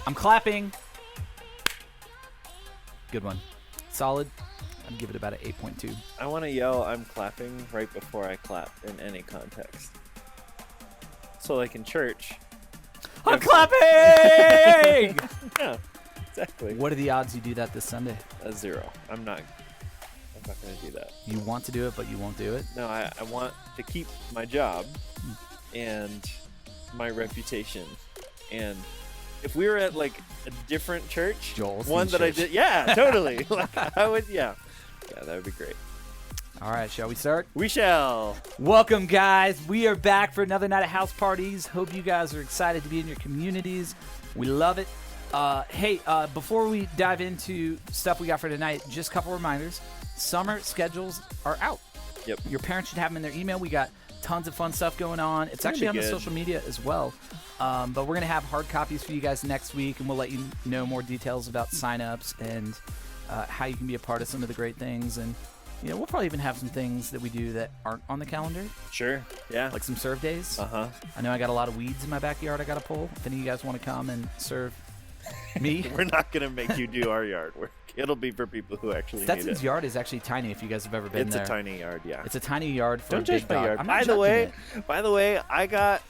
I'm clapping. Good one. Solid. I'd give it about an 8.2. I want to yell, I'm clapping right before I clap in any context. So like in church. I'm clapping! Yeah, exactly. What are the odds you do that this Sunday? 0. I'm not going to do that. You want to do it, but you won't do it? No, I want to keep my job and my reputation. And if we were at like a different church, Joel's one that church. I did, yeah, totally. Like I would, yeah, that would be great. All right, shall we start? We shall. Welcome, guys. We are back for another night of house parties. Hope you guys are excited to be in your communities. We love it. Hey, before we dive into stuff we got for tonight, just a couple reminders. Summer schedules are out. Yep. Your parents should have them in their email. We got tons of fun stuff going on. It's actually on the social media as well. But we're going to have hard copies for you guys next week, and we'll let you know more details about signups and how you can be a part of some of the great things. And you know, we'll probably even have some things that we do that aren't on the calendar. Sure. Yeah. Like some serve days. Uh-huh. I know I got a lot of weeds in my backyard I got to pull. If any of you guys want to come and serve me. We're not going to make you do our yard work. It'll be for people who actually Stetson's need it. yard is actually tiny if you guys have ever been there. It's a tiny yard, yeah. It's a tiny yard for Don't a big judge my dog. yard. I'm not By judging the way, it. I got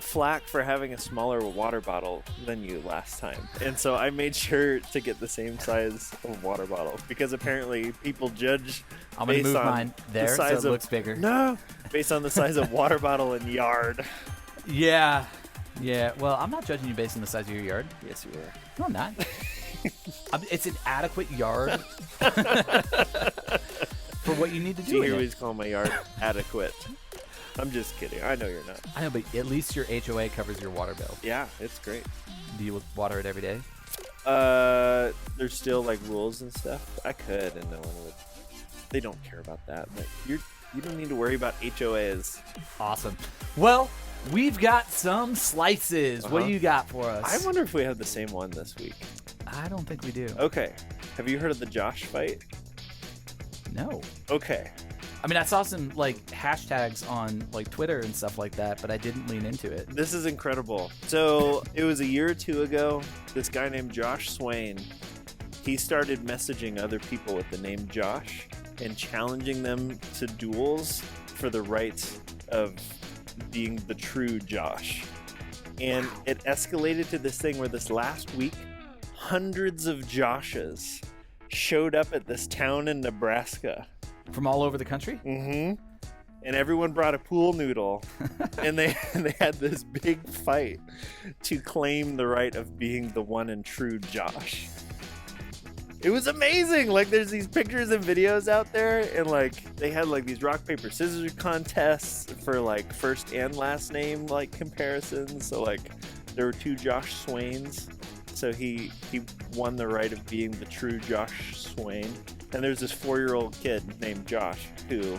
flack for having a smaller water bottle than you last time. And so I made sure to get the same size of water bottle because apparently people judge I'm going to based move on mine there the so size it of, looks bigger. No, based on the size of water bottle and yard. Yeah. Yeah. Well, I'm not judging you based on the size of your yard. Yes, you are. No, I'm not. It's an adequate yard for what you need to do. Do you in hear it. what he's calling my yard? Adequate. I'm just kidding. I know you're not. I know, but at least your HOA covers your water bill. Yeah, it's great. Do you water it every day? There's still like rules and stuff. I could, and no one would. They don't care about that. But you don't need to worry about HOAs. Awesome. Well, we've got some slices. What do you got for us? I wonder if we have the same one this week. I don't think we do. Okay. Have you heard of the Josh fight? No. Okay. I mean, I saw some like hashtags on like Twitter and stuff like that, but I didn't lean into it. This is incredible. So it was a year or two ago. This guy named Josh Swain, he started messaging other people with the name Josh and challenging them to duels for the rights of being the true Josh. And it escalated to this thing where this last week, hundreds of Joshes showed up at this town in Nebraska. From all over the country? Mm-hmm. And everyone brought a pool noodle, and they had this big fight to claim the right of being the one and true Josh. It was amazing. Like, there's these pictures and videos out there, and like they had like these rock paper scissors contests for like first and last name like comparisons. So like there were 2 Josh Swains. So he won the right of being the true Josh Swain. And there's this 4-year-old kid named Josh who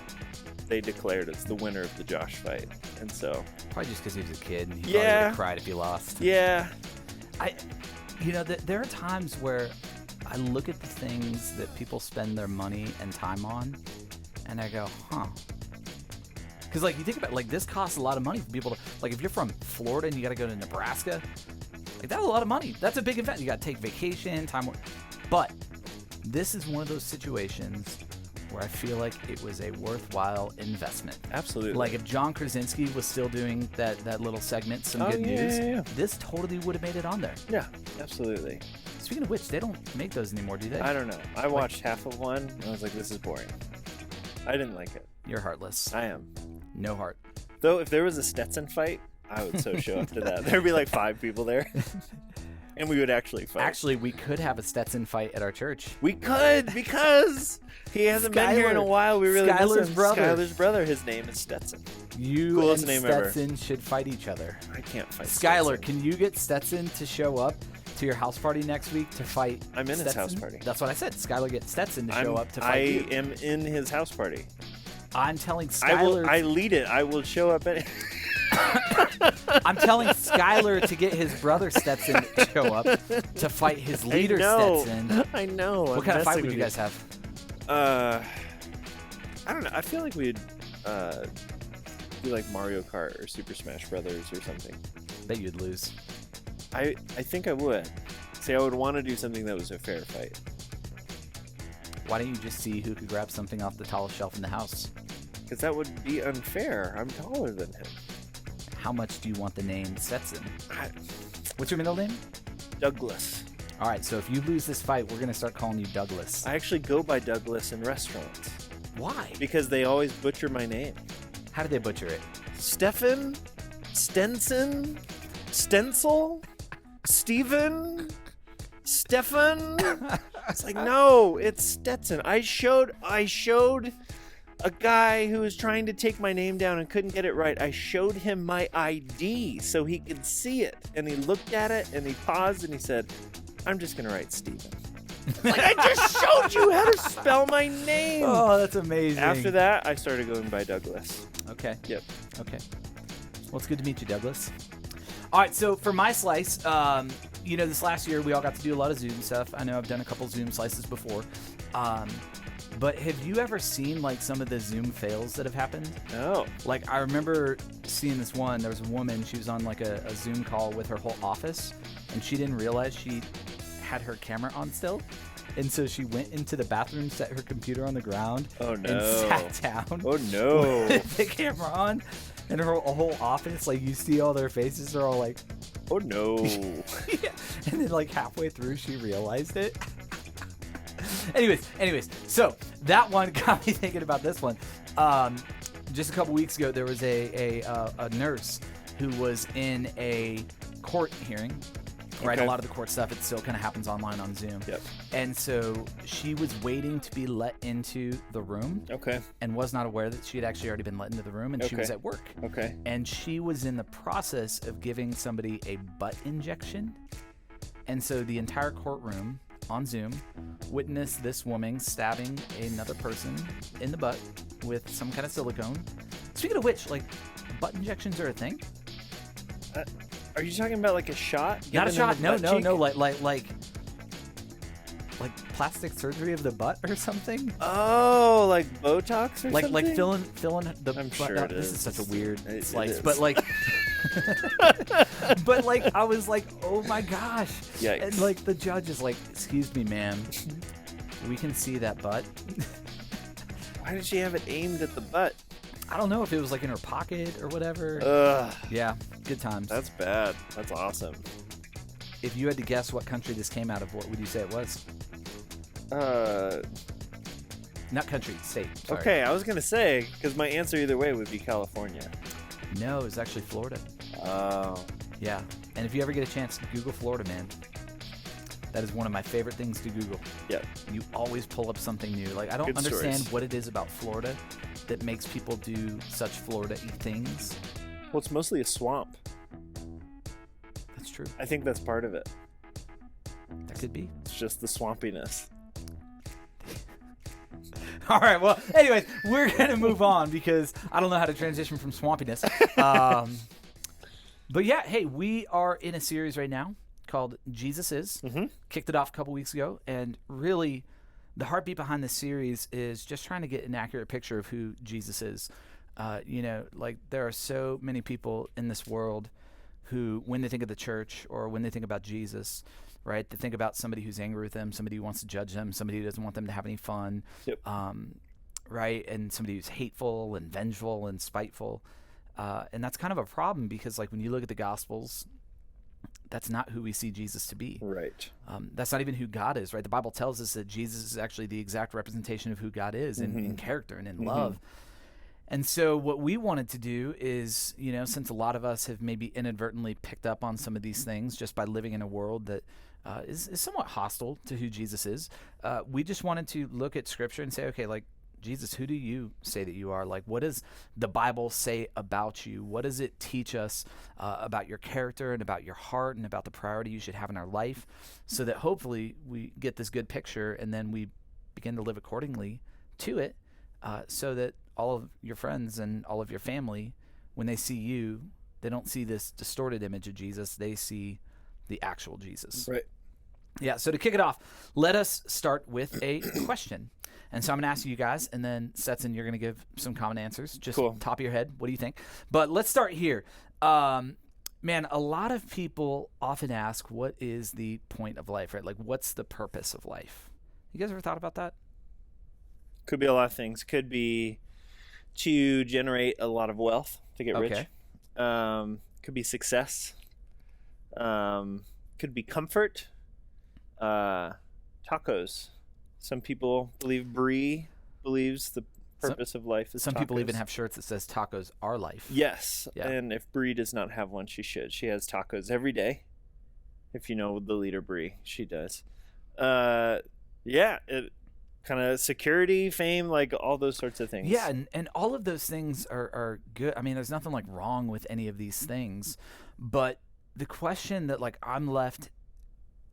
they declared as the winner of the Josh fight. And so Probably just because he was a kid and he probably Yeah. would have cried if he lost. yeah, There are times where I look at the things that people spend their money and time on, and I go, huh. Because like you think about it, like this costs a lot of money for people to, like if you're from Florida and you got to go to Nebraska, like that's a lot of money. That's a big event. You got to take vacation, time. But this is one of those situations where I feel like it was a worthwhile investment. absolutely. Like if John Krasinski was still doing that little segment, some Oh, good yeah, news, yeah. this totally would have made it on there. Yeah, absolutely. Speaking of which, they don't make those anymore, do they? I don't know. I watched half of one and I was like, this is boring. I didn't like it. You're heartless. I am. No heart. Though if there was a Stetson fight, I would so show up to that. There'd be like 5 people there. And we would actually fight. Actually, we could have a Stetson fight at our church. We could, because he hasn't been here in a while. We really Skylar's miss him. brother. Skylar's brother. His name is Stetson. You Coolest and name ever. Stetson should fight each other. I can't fight Skylar, Stetson. can you get Stetson to show up to your house party next week to fight I'm in his Stetson? house party. That's what I said. Skylar, get Stetson to show up to fight I you. am in his house party. I'm telling I Skylar. lead it. I will show up at I'm telling Skylar to get his brother Stetson to show up to fight his leader I know. Stetson. I know. What kind of fight would you guys have? I don't know. I feel like we'd do like Mario Kart or Super Smash Brothers or something. Bet you'd lose. I think I would. See, I would want to do something that was a fair fight. Why don't you just see who could grab something off the tallest shelf in the house? Because that would be unfair. I'm taller than him. How much do you want the name Stetson? I, What's your middle name? Douglas. All right, so if you lose this fight, we're going to start calling you Douglas. I actually go by Douglas in restaurants. Why? Because they always butcher my name. How did they butcher it? Stefan? Stenson? Stencil? Steven? Stefan? It's like, no, it's Stetson. I showed a guy who was trying to take my name down and couldn't get it right. I showed him my ID so he could see it. And he looked at it and he paused and he said, I'm just going to write Steven. Like, I just showed you how to spell my name. Oh, that's amazing. After that, I started going by Douglas. Okay. Yep. Okay. Well, it's good to meet you, Douglas. All right, so for my slice, this last year we all got to do a lot of Zoom stuff. I know I've done a couple Zoom slices before. But have you ever seen like some of the Zoom fails that have happened? No. Like I remember seeing this one. There was a woman. She was on like a Zoom call with her whole office, and she didn't realize she had her camera on still. And so she went into the bathroom, set her computer on the ground, Oh, no. and sat down. Oh, no. With the camera on, and her whole office, like you see all their faces, they're all like, Oh, no. yeah. And then like halfway through, she realized it. Anyways, so that one got me thinking about this one. Just a couple weeks ago, there was a nurse who was in a court hearing. Right, Okay. a lot of the court stuff, it still kind of happens online on Zoom. Yep. And so she was waiting to be let into the room Okay. and was not aware that she had actually already been let into the room, and she was Okay. at work. Okay. And she was in the process of giving somebody a butt injection. And so the entire courtroom on Zoom witnessed this woman stabbing another person in the butt with some kind of silicone. Speaking of which, like, butt injections are a thing? Are you talking about like a shot? Not a given in shot. the No, butt no, cheek? no. Like plastic surgery of the butt or something. Oh, like Botox or Like something? filling the I'm butt. sure No, it this is is. such a weird It slice, is. but like, but like I was like, oh my gosh. Yikes. And like the judge is like, excuse me, ma'am, we can see that butt. Why did she have it aimed at the butt? I don't know if it was like in her pocket or whatever. Ugh. Yeah, good times. That's bad. That's awesome. If you had to guess what country this came out of, what would you say it was? Not country, state. Sorry. Okay, I was gonna say because my answer either way would be California. No, it was actually Florida. Oh. Yeah, and if you ever get a chance, Google Florida, man. That is one of my favorite things to Google. Yep. You always pull up something new. Like, I don't Good understand stories. what it is about Florida that makes people do such Florida-y things. Well, it's mostly a swamp. That's true. I think that's part of it. That could be. It's just the swampiness. All right, well, anyways, we're going to move on because I don't know how to transition from swampiness. But yeah, hey, we are in a series right now called Jesus Is. Mm-hmm. Kicked it off a couple weeks ago, and really the heartbeat behind this series is just trying to get an accurate picture of who Jesus is. Like there are so many people in this world who, when they think of the church or when they think about Jesus, right, they think about somebody who's angry with them, somebody who wants to judge them, somebody who doesn't want them to have any fun, Yep. right, and somebody who's hateful and vengeful and spiteful. And that's kind of a problem because, like, when you look at the Gospels, that's not who we see Jesus to be. Right. That's not even who God is, right? The Bible tells us that Jesus is actually the exact representation of who God is in character and in love. And so what we wanted to do is, since a lot of us have maybe inadvertently picked up on some of these things just by living in a world that is somewhat hostile to who Jesus is, we just wanted to look at Scripture and say, okay, like, Jesus, who do you say that you are? Like, what does the Bible say about you? What does it teach us about your character and about your heart and about the priority you should have in our life, so that hopefully we get this good picture and then we begin to live accordingly to it, so that all of your friends and all of your family, when they see you, they don't see this distorted image of Jesus. They see the actual Jesus. Right. Yeah, so to kick it off, let us start with a question. And so I'm going to ask you guys, and then Stetson, you're going to give some common answers. Just Cool. top of your head, what do you think? But let's start here. Man, a lot of people often ask, what is the point of life, right? Like, what's the purpose of life? You guys ever thought about that? Could be a lot of things. Could be to generate a lot of wealth, to get Okay. rich. Could be success. Could be comfort. Tacos. Some people believe Brie believes the purpose of life is Some tacos. people even have shirts that says tacos are life. Yes, Yeah. and if Brie does not have one, she should. She has tacos every day. If you know the leader Brie, she does. Yeah, it kind of security, fame, like all those sorts of things. Yeah, and all of those things are good. I mean, there's nothing like wrong with any of these things, but the question that like I'm left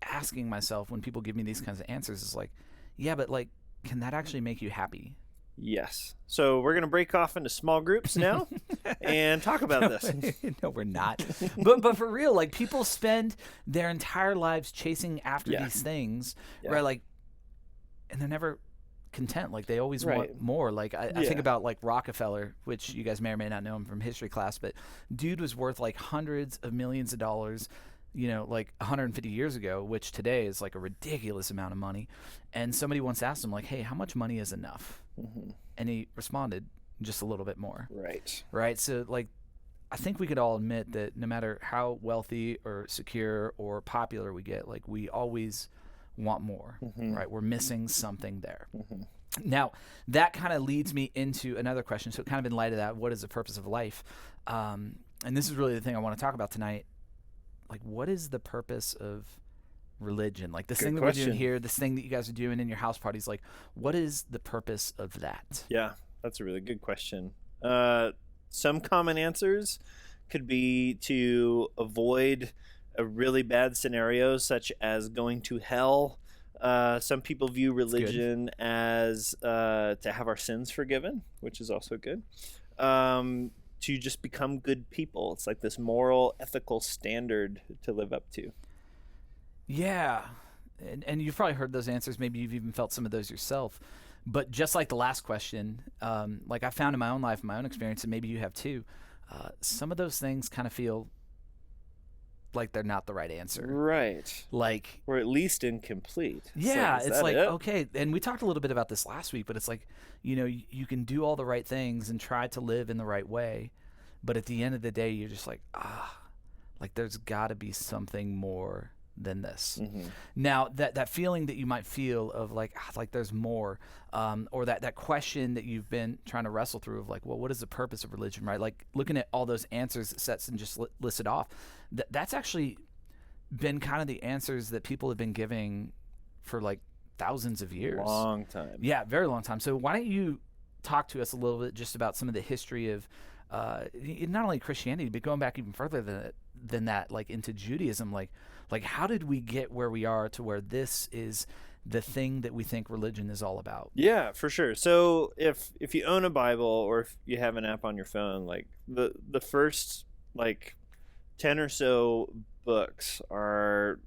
asking myself when people give me these kinds of answers is like, yeah, but like, can that actually make you happy? Yes. So we're gonna break off into small groups now and talk about this. No, we're not. But for real, like people spend their entire lives chasing after Yeah. these things, Yeah. right? Like, and they're never content. Like they always Right. want more. Like I Yeah. think about like Rockefeller, which you guys may or may not know him from history class, but dude was worth like hundreds of millions of dollars, you know, like 150 years ago, which today is like a ridiculous amount of money. And somebody once asked him like, hey, how much money is enough? Mhm. And he responded, just a little bit more. Right. Right. So like, I think we could all admit that no matter how wealthy or secure or popular we get, like we always want more, Mhm. right? We're missing something there. Mhm. Now, that kind of leads me into another question. So kind of in light of that, what is the purpose of life? And this is really the thing I want to talk about tonight. Like, what is the purpose of religion? Like this Good thing that we're question. doing here, this thing that you guys are doing in your house parties, like what is the purpose of that? Yeah, that's a really good question. Some common answers could be to avoid a really bad scenario, such as going to hell. Some people view religion as to have our sins forgiven, which is also good. To just become good people. It's like this moral, ethical standard to live up to. Yeah. And you've probably heard those answers. Maybe you've even felt some of those yourself. But just like the last question, like I found in my own life, in my own experience, and maybe you have too, some of those things kind of feel like they're not the right answer. Right. Like, Or at least incomplete. yeah, is it's that like, it? okay. And we talked a little bit about this last week, but it's like, you know, you can do all the right things and try to live in the right way. But at the end of the day, you're just like, like there's got to be something more than this. Mhm. Now, that feeling that you might feel of like there's more, or that question that you've been trying to wrestle through of like, well, what is the purpose of religion, right? Like looking at all those answers that Setson just listed off, that's actually been kind of the answers that people have been giving for like thousands of years. Long time. Yeah, very long time. So why don't you talk to us a little bit just about some of the history of not only Christianity, but going back even further than that, like into Judaism, like how did we get where we are to where this is the thing that we think religion is all about? Yeah, for sure. So if you own a Bible or if you have an app on your phone, like the first like 10 or so books are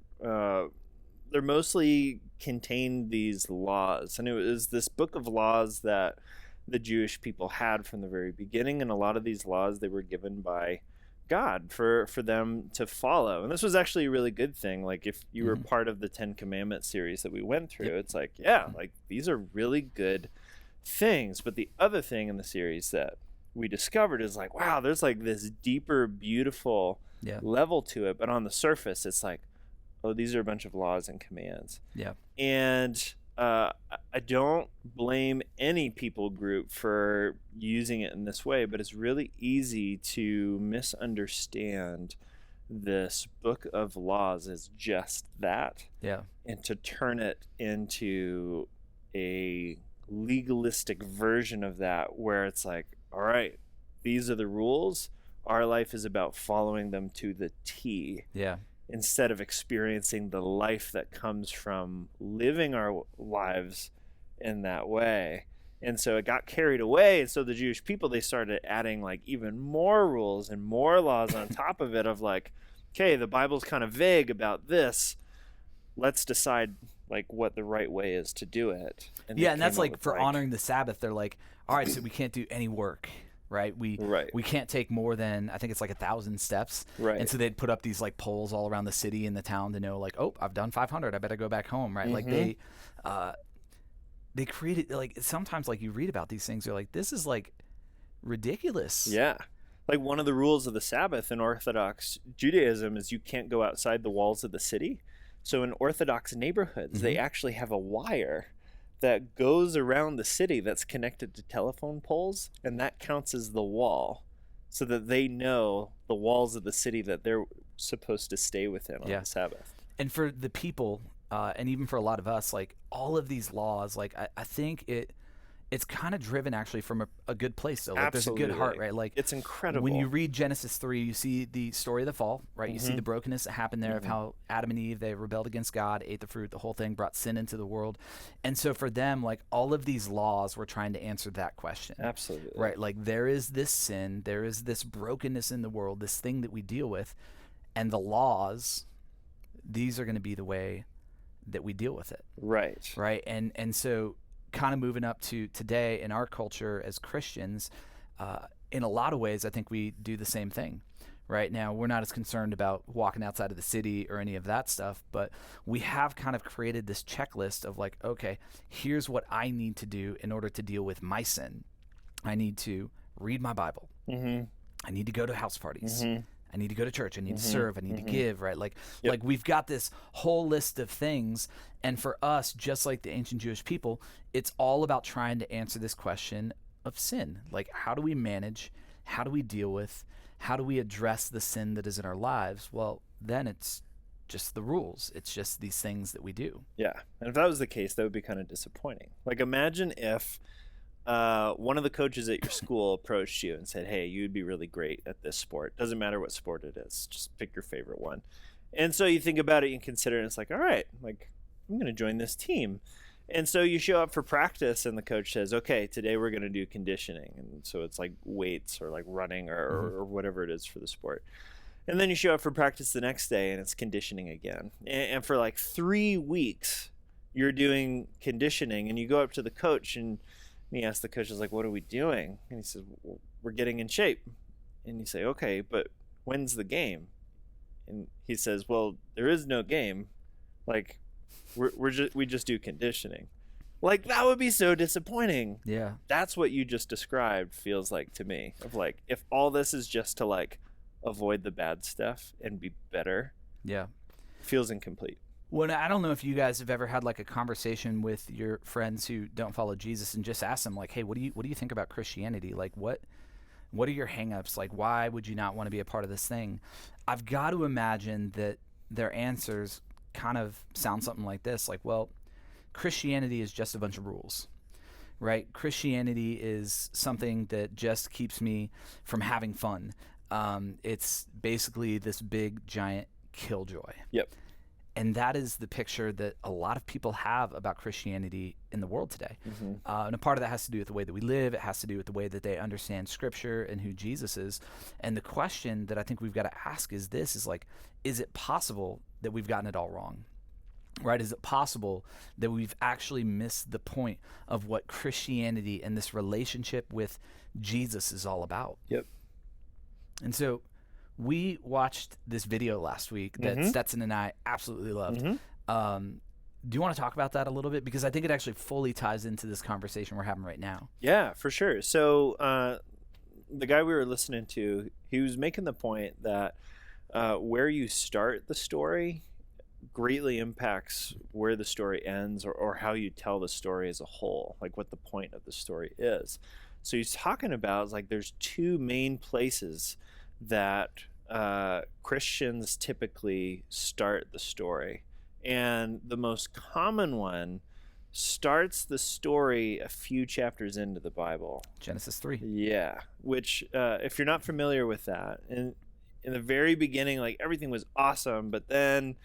they're mostly contain these laws, and it was this book of laws that the Jewish people had from the very beginning, and a lot of these laws they were given by God for them to follow. And this was actually a really good thing. Like if you were part of the 10 Commandments series that we went through, Yep. it's like, yeah, like these are really good things. But the other thing in the series that we discovered is like, wow, there's like this deeper, beautiful Yeah. level to it. But on the surface, it's like, oh, these are a bunch of laws and commands. Yeah. And I don't blame any people group for using it in this way, but it's really easy to misunderstand this book of laws as just that Yeah. and to turn it into a legalistic version of that where it's like, all right, these are the rules. Our life is about following them to the T, Yeah. instead of experiencing the life that comes from living our lives in that way. And so it got carried away, and so the Jewish people, they started adding like even more rules and more laws on top of it of like, okay, the Bible's kind of vague about this, let's decide like what the right way is to do it. Yeah, and that's came up like with, for honoring the Sabbath, they're like, all right, so we can't do any work, right? We Right. we can't take more than, I think it's like 1,000 steps. Right. And so they'd put up these like poles all around the city and the town to know like, oh, I've done 500. I better go back home, right? Like they created, like, sometimes like you read about these things, you're like, this is like ridiculous. Yeah. Like one of the rules of the Sabbath in Orthodox Judaism is you can't go outside the walls of the city. So in Orthodox neighborhoods, they actually have a wire that goes around the city that's connected to telephone poles, and that counts as the wall, so that they know the walls of the city that they're supposed to stay within on the Sabbath. And for the people, and even for a lot of us, like all of these laws, like I think it's kind of driven actually from a good place. So like there's a good heart, right? Like it's incredible. When you read Genesis 3, you see the story of the fall, right? You see the brokenness that happened there of how Adam and Eve, they rebelled against God, ate the fruit, the whole thing brought sin into the world. And so for them, like all of these laws were trying to answer that question. Absolutely. Right? Like there is this sin, there is this brokenness in the world, this thing that we deal with, and the laws, these are going to be the way that we deal with it. Right. Right? And so kind of moving up to today in our culture as Christians, in a lot of ways, I think we do the same thing. Right now, we're not as concerned about walking outside of the city or any of that stuff, but we have kind of created this checklist of like, okay, here's what I need to do in order to deal with my sin. I need to read my Bible. I need to go to house parties. I need to go to church. I need to serve. I need to give, right? Like we've got this whole list of things. And for us, just like the ancient Jewish people, it's all about trying to answer this question of sin. Like, how do we manage? How do we deal with? How do we address the sin that is in our lives? Well, then it's just the rules. It's just these things that we do. Yeah. And if that was the case, that would be kind of disappointing. Like, imagine if one of the coaches at your school approached you and said, hey, you'd be really great at this sport. Doesn't matter what sport it is. Just pick your favorite one. And so you think about it and consider it, and it's like, all right, like, I'm going to join this team. And so you show up for practice, and the coach says, okay, today we're going to do conditioning. And so it's like weights or like running or whatever it is for the sport. And then you show up for practice the next day, and it's conditioning again. And for like 3 weeks, you're doing conditioning, and you go up to the coach, and he asks the coach, like, what are we doing? And he says, well, we're getting in shape. And you say, okay, but when's the game? And he says, well, there is no game. Like, we just do conditioning. Like, that would be so disappointing. Yeah. That's what you just described feels like to me. Of like, if all this is just to like avoid the bad stuff and be better. Yeah. Feels incomplete. Well, I don't know if you guys have ever had like a conversation with your friends who don't follow Jesus and just ask them like, hey, what do you think about Christianity? Like, what are your hangups? Like, why would you not want to be a part of this thing? I've got to imagine that their answers kind of sound something like this. Like, well, Christianity is just a bunch of rules, right? Christianity is something that just keeps me from having fun. It's basically this big, giant killjoy. Yep. And that is the picture that a lot of people have about Christianity in the world today. And a part of that has to do with the way that we live. It has to do with the way that they understand Scripture and who Jesus is. And the question that I think we've got to ask is this, is like, is it possible that we've gotten it all wrong? Right? Is it possible that we've actually missed the point of what Christianity and this relationship with Jesus is all about? Yep. And so we watched this video last week that Stetson and I absolutely loved. Do you want to talk about that a little bit? Because I think it actually fully ties into this conversation we're having right now. Yeah, for sure. So the guy we were listening to, he was making the point that where you start the story greatly impacts where the story ends or how you tell the story as a whole, like what the point of the story is. So he's talking about like there's two main places that Christians typically start the story. And the most common one starts the story a few chapters into the Bible. Genesis 3. Yeah, which if you're not familiar with that, in the very beginning, like everything was awesome, but then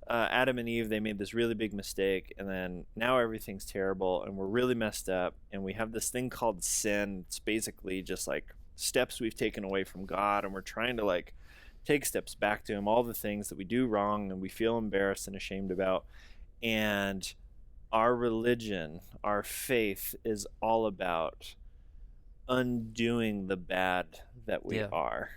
Adam and Eve, they made this really big mistake, and then now everything's terrible, and we're really messed up, and we have this thing called sin. It's basically just like steps we've taken away from God, and we're trying to like take steps back to him, all the things that we do wrong and we feel embarrassed and ashamed about. And our religion, our faith is all about undoing the bad that we Yeah. are.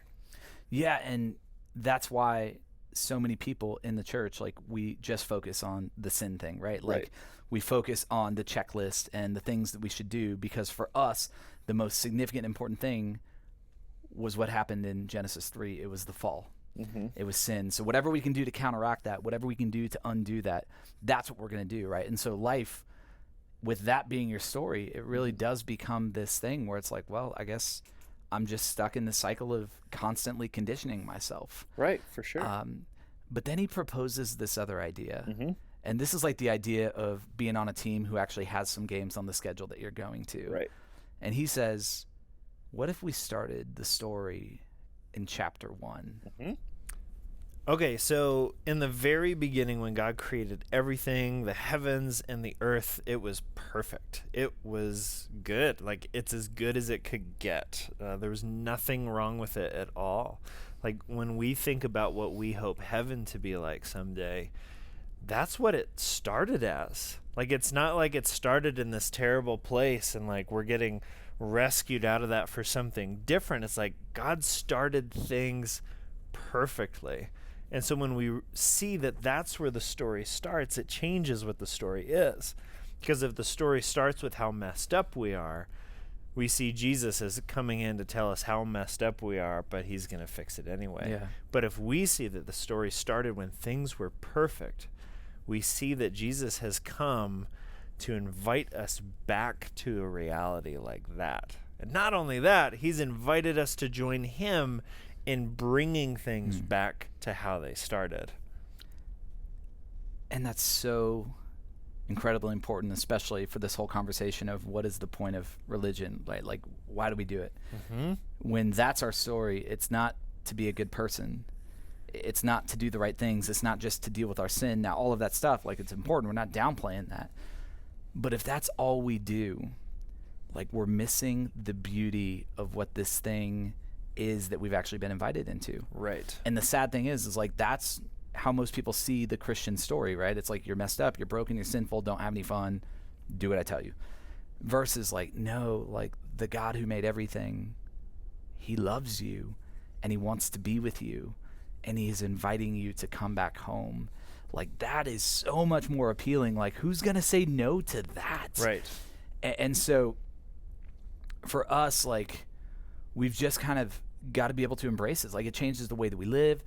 Yeah, and that's why so many people in the church, like, we just focus on the sin thing, right? Like, Right. we focus on the checklist and the things that we should do, because for us, the most significant, important thing was what happened in Genesis 3. It was the fall. Mm-hmm. It was sin. So whatever we can do to counteract that, whatever we can do to undo that, that's what we're going to do, right? And so life, with that being your story, it really does become this thing where it's like, well, I guess I'm just stuck in the cycle of constantly conditioning myself. Right, for sure. But then he proposes this other idea. Mm-hmm. And this is like the idea of being on a team who actually has some games on the schedule that you're going to. Right. And he says, what if we started the story in chapter 1? Mm-hmm. Okay, so in the very beginning, when God created everything, the heavens and the earth, it was perfect. It was good. Like, it's as good as it could get. There was nothing wrong with it at all. Like, when we think about what we hope heaven to be like someday, that's what it started as. Like, it's not like it started in this terrible place and, like, we're getting rescued out of that for something different. It's like God started things perfectly. And so when we see that that's where the story starts, it changes what the story is. Because if the story starts with how messed up we are, we see Jesus as coming in to tell us how messed up we are, but he's going to fix it anyway. Yeah. But if we see that the story started when things were perfect, we see that Jesus has come to invite us back to a reality like that. And not only that, he's invited us to join him in bringing things back to how they started. And that's so incredibly important, especially for this whole conversation of what is the point of religion, right? Like, why do we do it? Mm-hmm. When that's our story, it's not to be a good person. It's not to do the right things. It's not just to deal with our sin. Now, all of that stuff, like, it's important. We're not downplaying that. But if that's all we do, like, we're missing the beauty of what this thing is that we've actually been invited into. Right. And the sad thing is like, that's how most people see the Christian story, right? It's like, you're messed up, you're broken, you're sinful, don't have any fun, do what I tell you. Versus like, no, like, the God who made everything, he loves you and he wants to be with you and he is inviting you to come back home. Like, that is so much more appealing. Like, who's going to say no to that? Right. And so for us, like, we've just kind of got to be able to embrace it. Like, it changes the way that we live.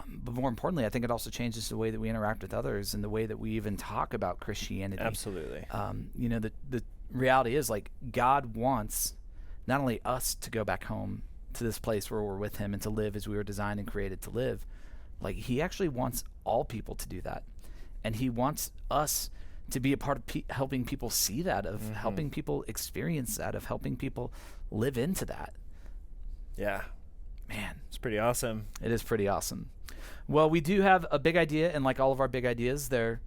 But more importantly, I think it also changes the way that we interact with others and the way that we even talk about Christianity. Absolutely. You know, the reality is, like, God wants not only us to go back home to this place where we're with him and to live as we were designed and created to live. Like, he actually wants all people to do that. And he wants us to be a part of helping people see that, of helping people experience that, of helping people live into that. Yeah. Man, It's pretty awesome. it is pretty awesome. Well, we do have a big idea, and like all of our big ideas, they're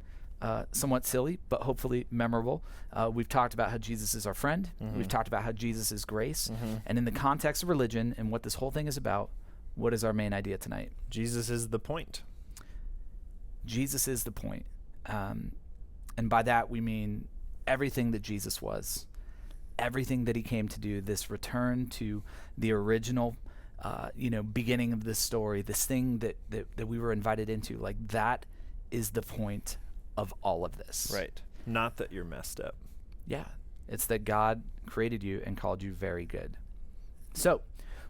somewhat silly, but hopefully memorable. We've talked about how Jesus is our friend. We've talked about how Jesus is grace. And in the context of religion and what this whole thing is about, what is our main idea tonight? Jesus is the point. Jesus is the point. And by that, we mean everything that Jesus was, everything that he came to do, this return to the original beginning of this story, this thing that we were invited into. Like, that is the point of all of this. Right. Not that you're messed up. Yeah. It's that God created you and called you very good. So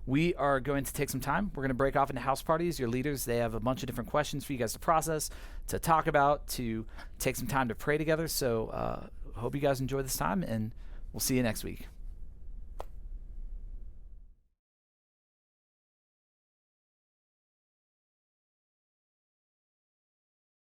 we are going to take some time. We're going to break off into house parties. Your leaders, they have a bunch of different questions for you guys to process, to talk about, to take some time to pray together. So hope you guys enjoy this time, and we'll see you next week.